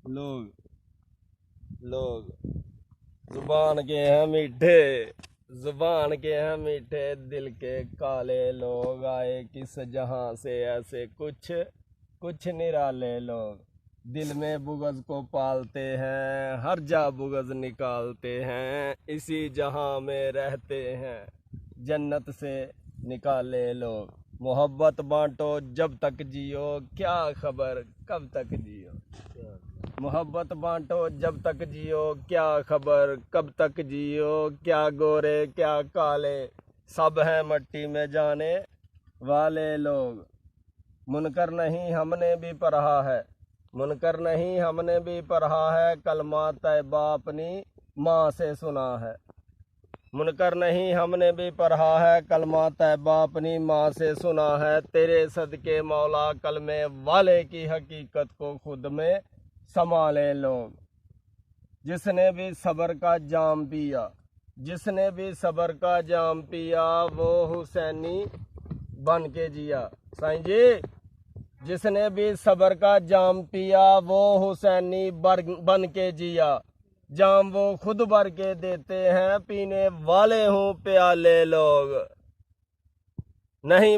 لوگ زبان کے ہیں میٹھے، زبان کے ہیں میٹھے، دل کے کالے لوگ، آئے کس جہاں سے ایسے کچھ نرالے لوگ، دل میں بغض کو پالتے ہیں، ہر جا بغض نکالتے ہیں، اسی جہاں میں رہتے ہیں، جنت سے نکالے لوگ، محبت بانٹو جب تک جیو، کیا خبر کب تک جیو، محبت بانٹو جب تک جیو، کیا خبر کب تک جیو، کیا گورے کیا کالے، سب ہیں مٹی میں جانے والے لوگ، منکر نہیں ہم نے بھی پڑھا ہے، منکر نہیں ہم نے بھی پڑھا ہے، کلمہ طیبہ اپنی ماں سے سنا ہے، منکر نہیں ہم نے بھی پڑھا ہے، کلمہ طیبہ اپنی ماں سے سنا ہے، تیرے صدقے مولا کلمے والے کی حقیقت کو خود میں سنبھالے لوگ، جس نے بھی صبر کا جام پیا، جس نے بھی صبر کا جام پیا، وہ حسینی بن کے جیا، سائیں جی، جس نے بھی صبر کا جام پیا، وہ حسینی بن کے جیا، جام وہ خود بھر کے دیتے ہیں، پینے والے ہوں پیالے لوگ، نہیں